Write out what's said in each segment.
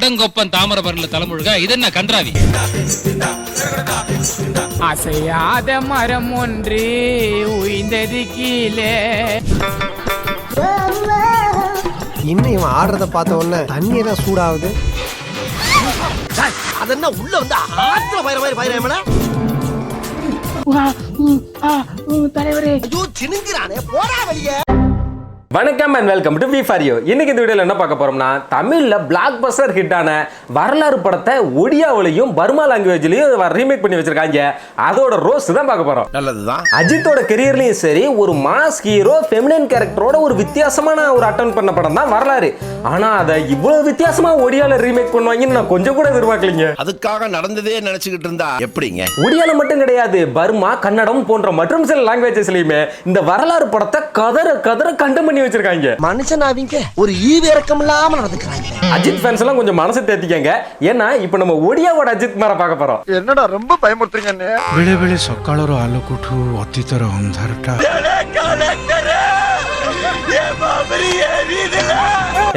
அடங்கொப்பன் தாமிரபரணில தலைமுழுக இது என்ன கன்றாவி? அசையாத மரம் ஒன்று உயிர்ந்தது கீழே. இன்னும் இவன் ஆடுறத பார்த்த உடனே தண்ணி தான் சூடாகுது. அதென்ன உள்ள வந்து ஆத்துல பயிர மாதிரி பயிர தலைவரே சினுங்கிறானே போடா வெளியே. வணக்கம் and welcome to we for you. இன்னைக்கு இந்த வீடியோவில் என்ன பார்க்க போறோம்னா, தமிழ்ல பிளாக் பஸ்டர் ஹிட்டான வரலாறு படத்தை ஒடியாவிலையும் பர்மா லாங்குவேஜ்லயும் ரீமேக் பண்ணி வச்சிருக்காங்க. அதோட ரோஸ் தான் பார்க்க போறோம். நல்லதுதான். அஜித்தோட கெரியர்லயும் சரி, ஒரு மாஸ் ஹீரோ ஃபெமினின் கேரக்டரோட ஒரு வித்தியாசமான ஒரு அட்டன் பண்ண படம் தான் வரலாறு. ஆனா அதை இவ்வளவு வித்தியாசமா ஒடியால ரீமேக் பண்ணுவாங்கன்னு நான் கொஞ்சம் கூட எதிர்பார்க்கலீங்க. அதுக்காக நடந்ததே நினைச்சுக்கிட்டு இருந்தா எப்படிங்க? ஒடியால மட்டும் கிடையாது, பர்மா, கன்னடம் போன்ற மற்றும் சில லாங்குவேஜஸ்லயுமே இந்த வரலாறு படத்தை கதற கதற கண்டம் பண்ணி வச்சிருக்காங்க. மனுஷனாவீங்க ஒரு ஈவிரக்கம் இல்லாம நடந்துக்கிறாங்க. அஜித் ஃபேன்ஸ் எல்லாம் கொஞ்சம் மனசு தேத்திக்கங்க. ஏன்னா இப்ப நம்ம ஒடியாவோட அஜித் மார பார்க்க போறோம். என்னடா ரொம்ப பயமுறுத்துறீங்க. ବେଳେ ବେଳେ ସକାଳର ଆଲୋକଠୁ ଅତୀତର ଅନ୍ଧାରଟା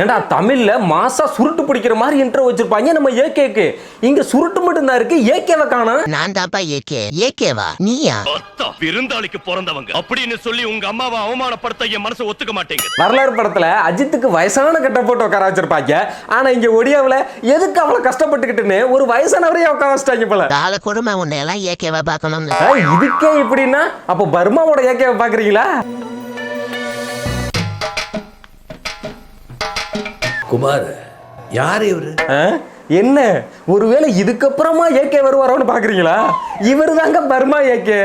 ஏண்டா தமிழ்ல மாசா சுருட்டு பிடிக்கிற மாதிரி இன்ட்ரோ வச்சிருப்பாங்க நம்ம ஏகேக்கு. இங்க சுருட்டு மட்டும் தான் இருக்கு, ஏகேவை காணோம். நான் தான்ப்பா ஏகேவா நீயா? விருந்தாளிக்கு பிறந்தவங்க அப்படின்னு சொல்லி உங்க அம்மாவை அவமானப்படுத்த என் மனசு ஒத்துக்க மாட்டேங்க. வரலாறு படத்துல அஜித்துக்கு வயசான கட்ட போட்டு உட்கார வச்சிருப்பாங்க. ஆனா இங்க ஒடியாவுல எதுக்கு அவ்வளவு கஷ்டப்பட்டுக்கிட்டுன்னு ஒரு வயசானவரையே உட்கார வச்சிட்டாங்க போல. கால கொடுமை உன்னை எல்லாம் ஏகேவா பார்க்கணும். இதுக்கே இப்படின்னா அப்ப பர்மாவோட ஏகேவை பாக்குறீங்களா? குமார் யாரு இவரு? என்ன ஒருவேளை இதுக்கப்புறமா ஏகே வருவாரோன்னு பாக்குறீங்களா? இவரு தாங்க பர்மா ஏகே.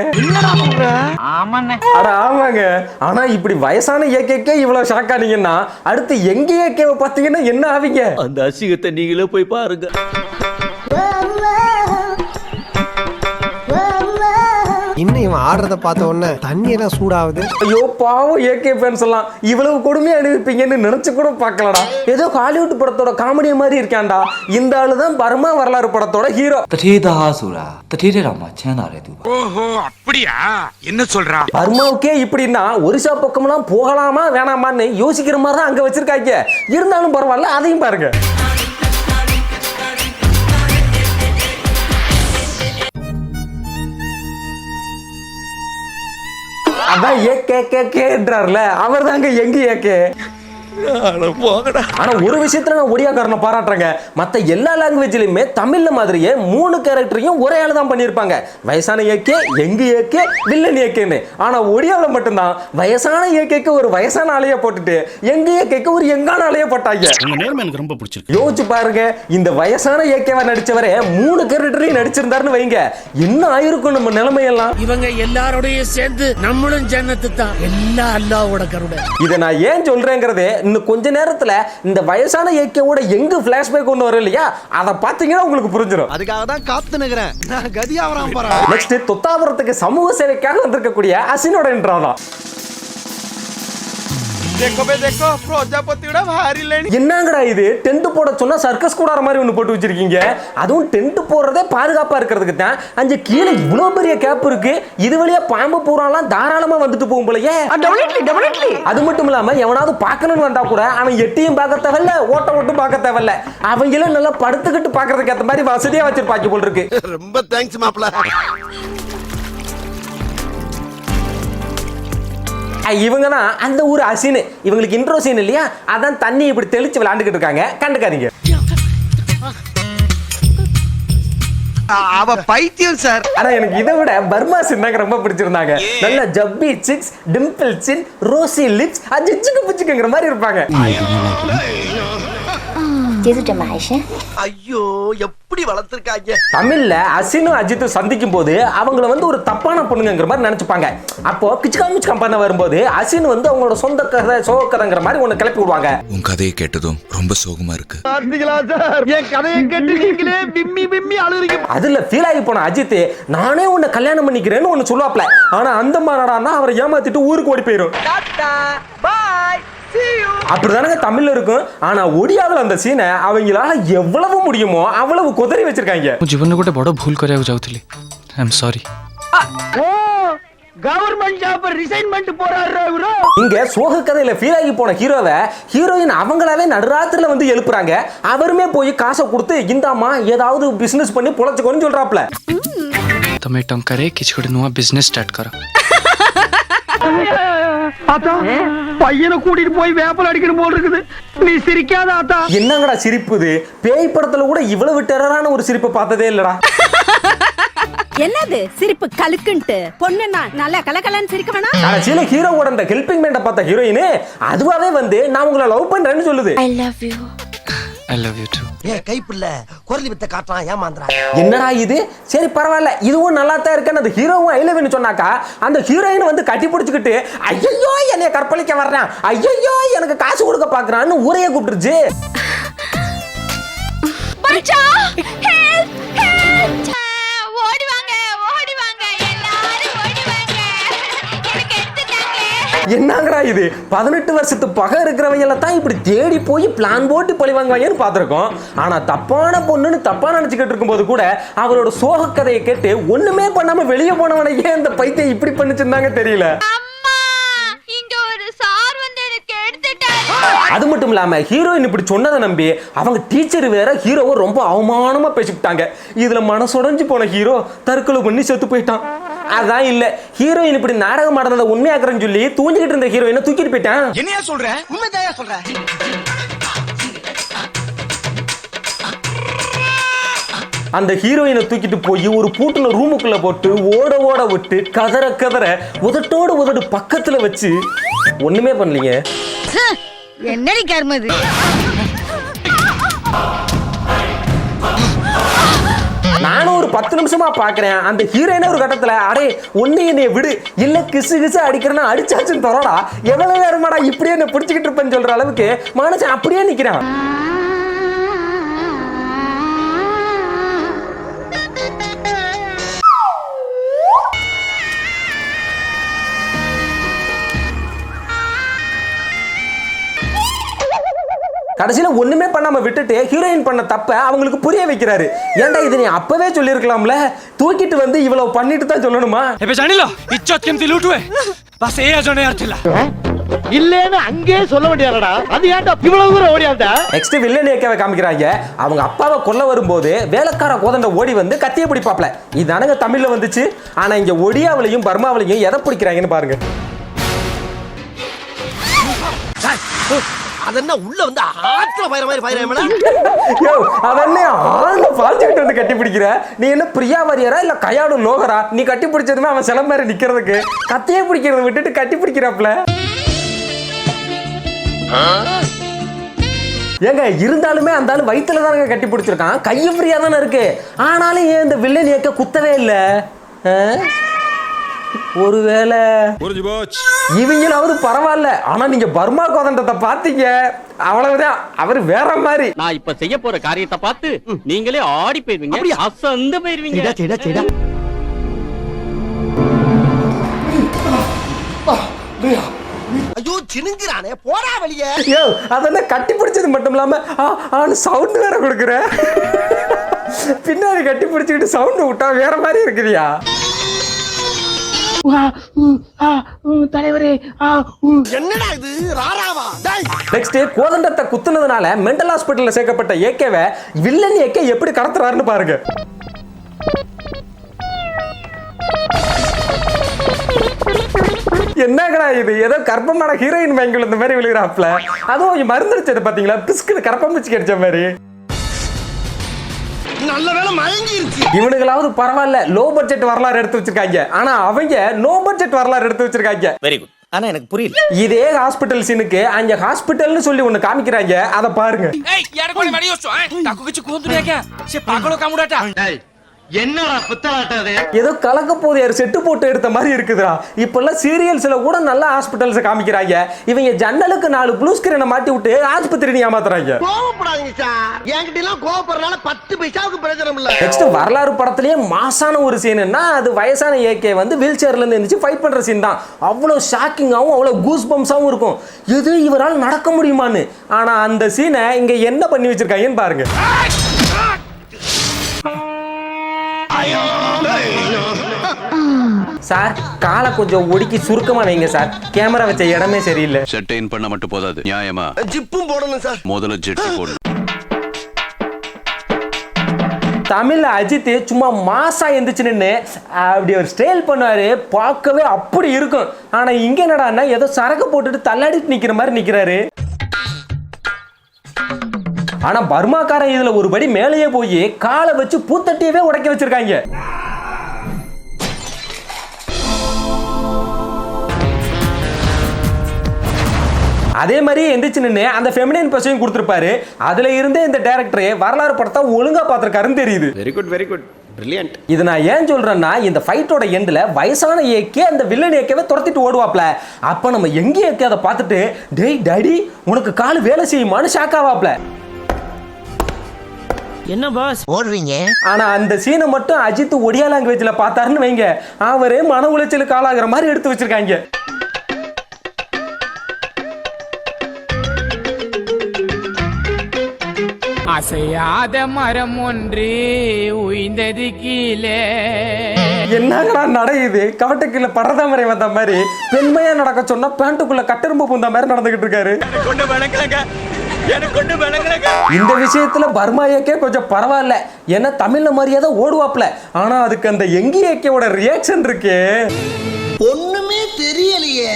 அட ஆமாங்க. ஆனா இப்படி வயசான ஏகேக்கே இவ்வளவு ஷாக் ஆனீங்கன்னா அடுத்து எங்க ஏகேவை பாத்தீங்கன்னா என்ன ஆவீங்க? அந்த அசிங்கத்தை நீங்களே போய் பாருங்க. இன்னும் இவன் ஆடுறத பார்த்த உடனே தண்ணி தான் சூடாகுது. ஐயோ பாவம் ஏகே ஃபேன்ஸ் எல்லாம் இவ்வளவு கொடுமையா அனுப்பிப்பீங்கன்னு நினைச்சு கூட பார்க்கலடா. ஏதோ ஹாலிவுட் படத்தோட காமெடி மாதிரி இருக்கான்டா. இந்த ஆளு தான் பர்மா வரலாறு படத்தோட ஹீரோ. ஓஹோ அப்படியா? என்ன சொல்றா? பர்மாவுக்கே இப்படின்னா ஒரிசா பக்கம்லாம் போகலாமா வேணாமான்னு யோசிக்கிற மாதிரி தான் அங்க வச்சிருக்காங்க. இருந்தாலும் பரவாயில்ல, அதையும் பாருங்க. அதான் ஏகேன்றார்ல, அவர் தாங்க எங்க ஏகே. ஆனா ஒரு விஷயத்துல நான் ஒடியாக்காரனை பாராட்டுறேங்க. மத்த எல்லா லாங்குவேஜ்லயுமே தமிழ்ல மாதிரியே 3 கேரக்டரையும் ஒரே ஆளு தான் பண்ணிருப்பாங்க. வயசான ஏகே, எங்க ஏகே, வில்லன் ஏகேன்னு. ஆனா ஒடியாவில் மட்டும்தான் வயசான ஏகேக்கு ஒரு வயசான ஆளைய போட்டுட்டு எங்க ஏகேக்கு ஒரு எங்கான ஆளைய போட்டாங்க. எனக்கு ரொம்ப பிடிச்சிருக்கு. யோசிச்சு பாருங்க, இந்த வயசான ஏகேவா நடிச்சவரே 3 கேரக்டரையும் நடிச்சிருந்தாருன்னு வைங்க, என்ன ஆயிருக்கும் நம்ம நிலைமையெல்லாம். இவங்க எல்லாரோடையும் சேர்ந்து நம்மளும் ஜன்னத்து தான். எல்லா அல்லாஹ்வோட கருணை. இதை நான் ஏன் சொல்றேங்கிறதே இன்னும் கொஞ்ச நேரத்துல இந்த வயசான ஏகேவோட எங்க பிளாஷ்பேக் ஒன்று வரும் இல்லையா, அதை பார்த்தீங்கன்னா உங்களுக்கு புரிஞ்சிடும். அதுக்காக தான் காத்து நிக்கிறேன். நான் கதியாவறான் பாரு. நெக்ஸ்ட் தொத்தாபுரத்துக்கு சமூக சேவைக்காக வந்திருக்கக்கூடிய அசினோட இன்ட்ரோ தான். என்னங்கடா இது, டென்ட் போட சொன்னா சர்க்கஸ் கூடார மாதிரி ஒண்ணு போட்டு வச்சிருக்கீங்க. அதுவும் டென்ட் போடுறதே பாதுகாப்பா இருக்கிறதுக்கு தான். அங்க கீழே இவ்வளவு பெரிய கேப் இருக்கு. இது வழியா பாம்பு பூராலாம் தாராளமா வந்துட்டு போகும் போலயே. அது மட்டும் இல்லாம எவனாவது பார்க்கணும்னு வந்தா கூட அவன் எட்டியும் பார்க்க தேவையில்ல, ஓட்டம் பார்க்க தேவையில்ல. அவங்களும் நல்லா படுத்துக்கிட்டு பாக்குறதுக்கு ஏற்ற மாதிரி வசதியா வச்சிருப்பாங்க போல இருக்கு. ரொம்ப தேங்க்ஸ் மாப்ள. இவங்க தான் அந்த ஊர் அசின். இவங்களுக்கு இன்ட்ரோ சீன் இல்லையா, அதான் தண்ணி இப்படி தெளிச்சு விளையாண்டுக்கிட்டு இருக்காங்க. கண்டுக்காதீங்க. அவ பைத்தியம் சார். ஆனா எனக்கு இதை விட பர்மா சீன் ரொம்ப பிடிச்சிருந்தாங்க. நல்ல ஜப்பி சிக்ஸ், டிம்பிள் சின், ரோசி லிப்ஸ், அஜிச்சுக்கு புச்சுக்குங்கிற மாதிரி இருப்பாங்க. ஐயோ எப்படி வளர்த்திருக்காங்க. தமிழ்ல அசினும் அஜித்தும் சந்திக்கும் போது அவங்கள வந்து ஒரு தப்பான பொண்ணுங்கிற மாதிரி நினைச்சுப்பாங்க. அப்போ கிச்சுக்காம் பண்ண வரும்போது அசின் வந்து அவங்களோட சொந்த கதை சோகக்கதைங்கிற மாதிரி ஒண்ணு கிளப்பி விடுவாங்க. உன் கதையை கேட்டதும் ரொம்ப சோகமா இருக்கு. என் கதையை கேட்டு நீங்களே பிம்மி பிம்மி அழுறீங்க. அதுல ஃபீல் ஆகி போன அஜித், நானே உன்னை கல்யாணம் பண்ணிக்கிறேன்னு ஒண்ணு சொல்லுவாப்ல. ஆனா அந்த மாநாடானா அவரை ஏமாத்திட்டு ஊருக்கு ஓடி போயிடும். அப்படிதானங்க தமிழ்ல இருக்கும். ஆனா ஒடியாவில் அந்த சீனை அவங்களால எவ்வளவு முடியுமோ அவ்வளவு குதறி வச்சிருக்காங்க. ମୁଁ ଜୀବନରେ ଗୋଟେ ବଡ଼ ଭୁଲ କରିବାକୁ ଯାଉଥିଲି. I M sorry. Government job resign பண்ணிட்டு போறாரு இவரு. இங்க சோக கதையில ஃபீல் ஆகி போன ஹீரோவை ஹீரோயின் அவங்களாவே நடுராத்திரில வந்து எழுப்புறாங்க. அவருமே போய் காசை கொடுத்து இந்தாமா ஏதாவது பிசினஸ் பண்ணி பொழைச்சுக்கோன்னு சொல்றாப்ல. તમે ટંકારે કિછોડ નુઆ બિઝનેસ સ્ટાર્ટ કરો. ஆத்தா பையனை கூட்டிட்டு போய் வேப்பல் அடிக்கணும் போல் இருக்குது. நீ சிரிக்காத ஆத்தா. என்னங்கடா சிரிப்புது? பேய் படத்துல கூட இவ்வளவு டெரரான ஒரு சிரிப்பை பார்த்ததே இல்லடா. என்னது சிரிப்பு கலுக்குன்ட்டு? பொண்ணுன்னா நல்லா கலகலன்னு சிரிக்க வேணா? கடைசியில ஹீரோவோட அந்த ஹெல்பிங் மேன்ட பார்த்த ஹீரோயின் அதுவாவே வந்து நான் உங்களை லவ் பண்றேன்னு சொல்லுது. I love you. I love you too. ஏ கைப்புள்ள குரலி வித்த காட்டுறான் ஏமாந்துறா. என்னடா இது? சரி பரவாயில்ல, இதுவும் நல்லா தான் இருக்கேன்னு அந்த ஹீரோவும் ஐ லவ் யூன்னு சொன்னாக்கா அந்த ஹீரோயின் வந்து கட்டி பிடிச்சிக்கிட்டு ஐயோ என்னைய கற்பழிக்க வர்றான், ஐயோ எனக்கு காசு கொடுக்க பாக்குறான்னு ஊரையே கூப்பிட்டுருச்சு. பச்சா ஹெல்ப் ஹெல்ப் ஓடி வாங்க எல்லாரும் ஓடி வாங்க. எனக்கு எடுத்துட்டாங்க. என்னங்கடா இது? 18 வருஷத்து பகை இருக்கிறவங்க தான் இப்படி தேடி போய் பிளான் போட்டு பழி வாங்குவாங்கன்னு பார்த்துருக்கோம். ஆனா தப்பான பொண்ணுன்னு தப்பா நினைச்சுக்கிட்டு இருக்கும்போது கூட அவரோட சோக கதையை கேட்டு ஒண்ணுமே பண்ணாம வெளியே போனவனை ஏன் இந்த பைத்தியம் இப்படி பண்ணிச்சிருந்தாங்க தெரியல. இங்க ஒரு சார் வந்து எனக்கு எடுத்துட்டாரு. அது மட்டும் இல்லாம ஹீரோயின் இப்படி சொன்னதை நம்பி அவங்க டீச்சர் வேற ஹீரோவை ரொம்ப அவமானமா பேசிவிட்டாங்க. இதுல மனசுடைஞ்சு போன ஹீரோ தற்கொலை பண்ணி செத்து போயிட்டான். அதான் இல்ல, ஹீரோயின் இப்படி நாடகம் ஆடுறத உண்மையாக்குறேன்னு சொல்லி தூங்கிட்டு இருந்த ஹீரோயினை தூக்கிட்டு போயிட்டான். என்னையா சொல்ற? உண்மைதாயா சொல்ற? அந்த ஹீரோயினை தூக்கிட்டு போய் ஒரு பூட்டுல ரூமுக்குள்ள போட்டு ஓட ஓட விட்டு கதற உதட்டோடு உதடு பக்கத்துல வச்சு ஒண்ணுமே பண்ணலீங்க. என்னடி கர்மது? நானும் ஒரு 10 நிமிஷமா பாக்குறேன். அந்த ஹீரோயின ஒரு கட்டத்துல அடே ஒண்ணு என்னைய விடு, இல்ல கிசு அடிக்கிறேன்னா அடிச்சாச்சுன்னு தரோடா, எவ்வளவு நேரமாடா இப்படியே என்ன பிடிச்சிக்கிட்டு இருப்பேன்னு சொல்ற அளவுக்கு மனுஷன் அப்படியே நிக்கிறான். கடைசியில ஒண்ணுமே பண்ணாம விட்டுட்டு ஹீரோயின் பண்ண தப்ப அவங்களுக்கு புரிய வைக்கிறாரு. ஏன்டா இது நீ அப்பவே சொல்லிருக்கலாம்ல, தூக்கிட்டு வந்து இவ்வளவு பண்ணிட்டு தான் சொல்லணுமா? ଏବେ ଜାଣିଲ ଇଜ୍ଜତ କେମିତି ଲୁଟ ହୁଏ? ବାସ୍ ଏଇଆ ଜଣେଇବାର ଥିଲା. இல்லன்னு அங்கே சொல்ல வேண்டியதாடா. அது ஏன்டா இவ்வளவு தூரம் ஓடியாண்டா? நெக்ஸ்ட் வில்லன் ஏக்கவை காமிக்கிறாங்க. அவங்க அப்பாவை கொல்ல வரும்போது வேலைக்கார கோதண்ட ஓடி வந்து கத்திய பிடிப்பாப்ல. இதானங்க தமிழ்ல வந்துச்சு. ஆனா இங்க ஒடியாவிலையும் பர்மாவிலையும் எதை பிடிக்கிறாங்கன்னு பாருங்க. அதென்ன உள்ள வந்து ஆத்துல பயிர மாதிரி பயிரமேல. யோ அவனே ஆளு பாஞ்சிட்டு வந்து கட்டி பிடிக்கிற. நீ என்ன பிரியா வாரியரா இல்ல கயாடு லோகரா? நீ கட்டி பிடிச்சதுமே அவன் சில மாதிரி நிக்கிறதுக்கு கத்தியே பிடிக்கிறத விட்டுட்டு கட்டி பிடிக்கிறாப்ல. ஏங்க இருந்தாலுமே அந்த ஆளு வயித்துல தானங்க கட்டி பிடிச்சிருக்கான், கையும் ஃப்ரீயா தானே இருக்கு. ஆனாலும் ஏன் இந்த வில்லன் ஏக்க குத்தவே இல்ல? ஒருவேளை இவங்களாவது பரவாயில்ல. ஆனா நீங்க பர்மா கோதண்டத்தை பாத்தீங்க, அவ்வளவுதான். அவர் வேற மாதிரி. நான் இப்ப செய்ய போற காரியத்தை பார்த்து நீங்களே ஆடி போயிருவீங்க, அசந்து போயிருவீங்க. ஐயோ சினுங்கிறானே, போடா வெளியே. யோ அதென்ன கட்டி பிடிச்சது மட்டும் இல்லாம சவுண்ட் வேற கொடுக்குற. பின்னாடி கட்டி பிடிச்சிக்கிட்டு சவுண்ட் விட்டா வேற மாதிரி இருக்குதியா? தலைவரே என்னடா இது ராராவா? நெக்ஸ்ட் கோதண்டத்தை குத்துனதுனால மென்டல் ஹாஸ்பிடல்ல சேர்க்கப்பட்ட ஏகேவை வில்லன் ஏகே எப்படி கடத்துறாருன்னு பாருங்க. என்னங்கடா இது? ஏதோ கர்ப்பமான ஹீரோயின் வாங்கி இந்த மாதிரி விழுகிறாப்ல. அதுவும் மருந்தடிச்சது பாத்தீங்களா, பிஸ்கு கரப்பம்பிச்சு கிடைச்ச மாதிரி. நல்ல வேளை மயங்கிருச்சு. இவனுங்களாவது பரவாயில்ல, லோ பட்ஜெட் வரலாறு எடுத்து வச்சிருக்காங்க. ஆனா அவங்க நோ பட்ஜெட் வரலாறு எடுத்து வச்சிருக்காங்க. Very good. ஆனா எனக்கு புரியல. இதே ஹாஸ்பிடல் சீனுக்கு அங்க ஹாஸ்பிடல்னு சொல்லி ஒண்ணு காமிக்கிறாங்க, அத பாருங்க. ஏய் யார கோடி மடி யோசோ தாக்கு கிச்சு குந்துறியா கே சே பாகலோ காமுடாட்டா. என்னடா புத்தலாட்டது? ஏதோ கலக்க போதையார் செட்டு போட்டு எடுத்த மாதிரி இருக்குதுடா. இப்பெல்லாம் சீரியல்ஸ்ல கூட நல்ல ஹாஸ்பிடல்ஸ் காமிக்கிறாங்க. இவங்க ஜன்னலுக்கு 4 ப்ளூ ஸ்கிரீனை மாட்டி விட்டு ஆஸ்பத்திரி ஏமாத்துறாங்க. கோவப்படாதீங்க சார், என்கிட்ட எல்லாம் கோவப்படுறதுனால 10 பைசாவுக்கு பிரயோஜனம் இல்ல. நெக்ஸ்ட் வரலாறு படத்திலேயே மாசான ஒரு சீனுன்னா அது வயசான ஏகே வந்து வீல் சேர்ல இருந்து எந்திரிச்சு ஃபைட் பண்ற சீன் தான். அவ்வளவு ஷாக்கிங்காவும் அவ்வளவு கூஸ் பம்ஸாவும் இருக்கும். இது இவரால் நடக்க முடியுமான்னு. ஆனா அந்த சீனை இங்க என்ன பண்ணி வச்சிருக்காங்கன்னு பாருங்க. சார் காலை கொஞ்சம் ஒடுக்கி சுருக்கமா வைங்க சார், கேமரா வச்ச இடமே சரியில்லை. ஷர்ட் இன் பண்ண மட்டும் போதாது, நியாயமா ஜிப்பும் போடணும் சார். முதல்ல ஜெட்டி போடணும். தமிழ்ல அஜித் சும்மா மாசா எந்திரிச்சுன்னு அப்படி ஒரு ஸ்டைல் பண்ணுவாரு, பார்க்கவே அப்படி இருக்கும். ஆனா இங்க என்னடான்னா ஏதோ சரக்கு போட்டுட்டு தள்ளாடிட்டு நிக்கிற மாதிரி நிக்கிறாரு. ஆனா பர்மாக்காரன் இதுல ஒரு படி மேலேயே போய் காலை வச்சு பூத்தட்டியவே உடைக்க வச்சிருக்காங்க. அதே மாதிரி எந்திரிச்சு நின்று அந்த ஃபெமினின் பசையும் கொடுத்துருப்பாரு. அதுல இருந்தே இந்த டைரக்டர் வரலாறு படத்தை ஒழுங்கா பார்த்திருக்காருன்னு தெரியுது. Very good brilliant. இது நான் ஏன் சொல்றேன்னா, இந்த ஃபைட்டோட எண்ட்ல வயசான ஏக்கே அந்த வில்லன் ஏக்கவே துரத்திட்டு ஓடுவாப்ல. அப்ப நம்ம எங்க ஏக்கே அதை பார்த்துட்டு டேய் டாடி உனக்கு கால் வேலை செய்யுமான்னு ஷாக் ஆவாப்ல. என்ன பாஸ் ஓடுறீங்க? ஆனா அந்த சீனை மட்டும் அஜித் ஒடியா லாங்குவேஜ்ல பார்த்தாருன்னு வைங்க, அவரே மன உளைச்சலுக்கு ஆளாகிற மாதிரி எடுத்து வச்சிருக்காங்க. அசையாத மரம் ஒன்று உயிர்ந்தது கீழே. என்னங்கடா நடக்குது? கவட்டைக்குள்ள பரதாமரை வந்த மாதிரி பெண்மையா நடக்க சொன்னா பேண்ட்டுக்குள்ள கட்டெரும்பு பூந்த மாதிரி நடந்துகிட்டு இருக்காரு. இந்த விஷயத்துல பர்மா ஏக்கே கொஞ்சம் பரவாயில்ல, ஏன்னா தமிழ்ல மாதிரியே தான் ஓடுவாப்ல. ஆனா அதுக்கு அந்த எங்கி ஏக்கேவோட ரியாக்ஷன் இருக்கு, ஒண்ணுமே தெரியலையே.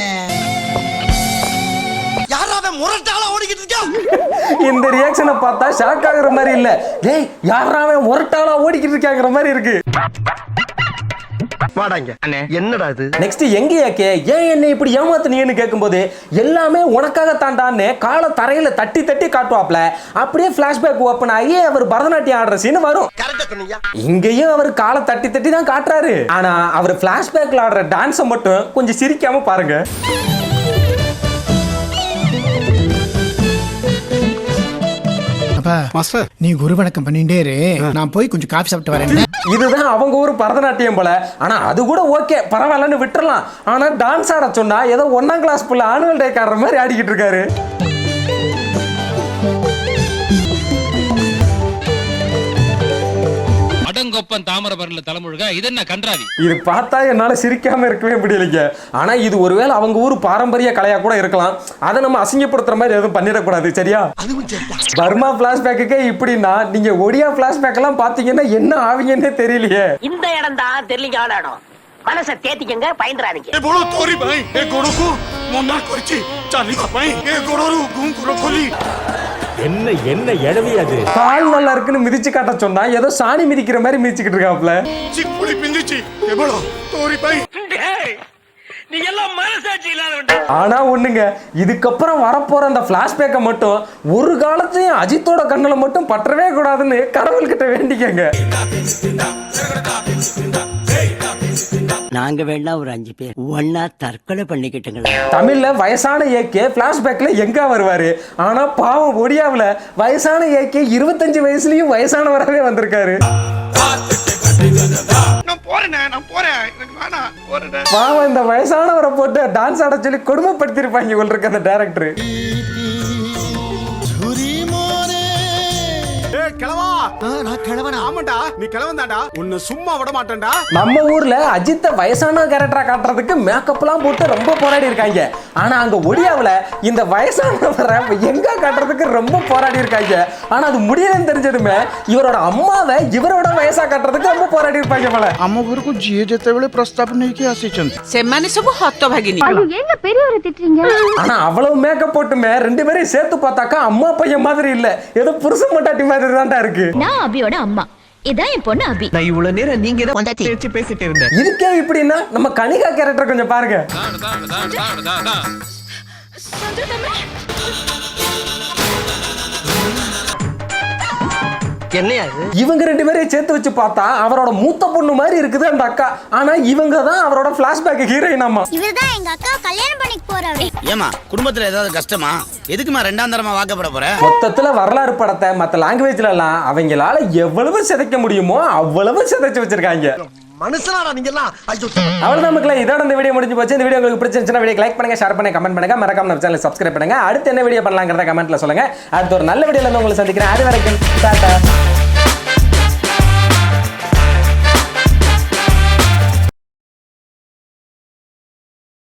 யாராவது முரட்டால ஓடிக்கிட்டு இருக்கா? இந்த ரியாக்ஷனை பார்த்தா ஷாக் ஆகுற மாதிரி இல்ல, டேய் யாராவே முரட்டாளா ஓடிக்கிட்டு இருக்காங்கிற மாதிரி இருக்கு. வாடாங்க என்னடா இது? நெக்ஸ்ட் எங்க ஏக்கே ஏன் என்ன இப்படி ஏமாத்துனீங்கன்னு கேட்கும்போது எல்லாமே உனக்காக தாண்டான்னு காலை தரையில தட்டி தட்டி காட்டுவாப்ல. அப்படியே பிளாஷ்பேக் ஓப்பன் ஆகி அவர் பரதநாட்டியம் ஆடுற சீன் வரும். இங்கேயும் அவர் காலை தட்டி தட்டி தான் காட்டுறாரு. ஆனா அவர் பிளாஷ்பேக்ல ஆடுற டான்ஸை மட்டும் கொஞ்சம் சிரிக்காம பாருங்க. மாஸ்டர் நீ குரு வணக்கம் பண்ணிட்டே இரு, நான் போய் கொஞ்சம் காஃபி சாப்பிட்டு வரேன். இதுதான் அவங்க ஊர் பரதநாட்டியம் போல. ஆனா அது கூட ஓகே பரவாயில்லன்னு விட்டுறலாம். ஆனா டான்ஸ் ஆட சொன்னா ஏதோ 1ஆம் கிளாஸ் புள்ள ஆனுவல் டே ஆடுற மாதிரி ஆடிக்கிட்டு இருக்காரு. அடங்கொப்பன் தாமரபரணில தலைமுழுக இது என்ன கன்றாவி? இது பார்த்தா என்னால சிரிக்காம இருக்கவே முடியலைங்க. ஆனா இது ஒருவேளை அவங்க ஊர் பாரம்பரிய கலையா கூட இருக்கலாம். அதை நம்ம அசிங்கப்படுத்துற மாதிரி எதுவும் பண்ணிடக்கூடாது, சரியா? பர்மா பிளாஷ்பேக்கே இப்படின்னா நீங்க ஒடியா பிளாஷ்பேக் எல்லாம் பாத்தீங்கன்னா என்ன ஆவீங்கன்னே தெரியலையே. இந்த இடம் தான் தெரியல ஆளாடும். மனசை தேத்திக்கங்க, பயந்துறாதீங்க. என்ன என்ன எடவி அது? கால் நல்லா இருக்குன்னு மிதிச்சு காட்ட சொன்னா ஏதோ சாணி மிதிக்கிற மாதிரி மிதிச்சுக்கிட்டு இருக்காப்ல. ஆனா ஒண்ணுங்க, இதுக்கப்புறம் வரப்போற அந்த பிளாஷ்பேக்கை மட்டும் ஒரு காலத்தையும் அஜித்தோட கண்ணுல மட்டும் பற்றவே கூடாதுன்னு கடவுள்கிட்ட வேண்டிக்கங்க. நாங்க வேணா ஒரு 5 பேர் ஒன்னா தற்கொலை பண்ணிக்கிட்டுங்களா? தமிழ்ல வயசான ஏக்கே பிளாஷ்பேக்ல எங்க வருவாரு. ஆனா பாவம் ஒடியாவுல வயசான ஏக்கே 25 வயசுலயும் வயசானவராகவே வந்திருக்காரு. பாவம் இந்த வயசானவரை போட்டு டான்ஸ் ஆட சொல்லி கொடுமைப்படுத்திருப்பாங்க போல இருக்கு அந்த டைரக்டர். நம்ம ஊர்ல அஜித்த வயசான கேரக்டரா காட்டுறதுக்கு மேக்கப் எல்லாம் போட்டு ரொம்ப போராடி இருக்காங்க. ஆனா அங்க ஒடியாவுல இந்த வயசானவரை எங்க காட்டுறதுக்கு ரொம்ப போராடி இருக்காங்க. ஆனா அது முடியலன்னு தெரிஞ்சதுமே இவரோட அம்மாவை இவரோட வயசா காட்டுறதுக்கு ரொம்ப போராடி இருப்பாங்க போல. ଆମ ଘରକୁ ଯିଏ ଯେତେବେଳେ ପ୍ରସ୍ତାବ ନେଇକି ଆସିଛନ୍ତି செம்மனி சுபு ஹொத்த பகினி. ஏங்க பெரியவரை திட்டுறீங்க? ஆனா அவ்வளவு மேக்கப் போட்டுமே ரெண்டு பேரையும் சேர்த்து பார்த்தாக்கா அம்மா பையன் மாதிரி இல்ல, ஏதோ புருஷன் மட்டாட்டி மாதிரி தான்டா இருக்கு. நான் அபியோட அம்மா, இதான் என் பொண்ணு அபி. நான் இவ்வளவு நேரம் நீங்க தான் பேசிட்டு இருந்தேன். இதுக்கே இப்படின்னா நம்ம கனிகா கேரக்டர் கொஞ்சம் பாருங்க. இவங்க ரெண்டு பேரையும் சேர்த்து வச்சு பார்த்தா அவரோட மூத்த பொண்ணு மாதிரி இருக்குது அந்த அக்கா. ஆனா இவங்க தான் அவரோட பிளாஷ்பேக் ஹீரோயின். அம்மா இவர்தான் எங்க அக்கா கல்யாணம் பண்ணிக்க போறாரு. ஏமா குடும்பத்துல ஏதாவது கஷ்டமா? எதுக்குமா ரெண்டாம் தரமா வாக்கப்பட போற? மொத்தத்துல வரலாறு படத்தை மத்த லாங்குவேஜ்ல எல்லாம் அவங்களால எவ்வளவு சிதைக்க முடியுமோ அவ்வளவு சிதைச்சு வச்சிருக்காங்க. அவ்வளவுதான் மக்களே, இதோட இந்த வீடியோ முடிஞ்சு போச்சு. இந்த வீடியோ உங்களுக்கு பிடிச்சிருந்துச்சுன்னா வீடியோ லைக் பண்ணுங்க, ஷேர் பண்ணுங்க, கமெண்ட் பண்ணுங்க, மறக்காம நம்ம சேனலை சப்ஸ்கிரைப் பண்ணுங்க. அடுத்து என்ன வீடியோ பண்ணலாங்கிறத கமெண்ட்ல சொல்லுங்க. அடுத்து ஒரு நல்ல வீடியோல வந்து உங்களை சந்திக்கிறேன். அது வரைக்கும் டாடா.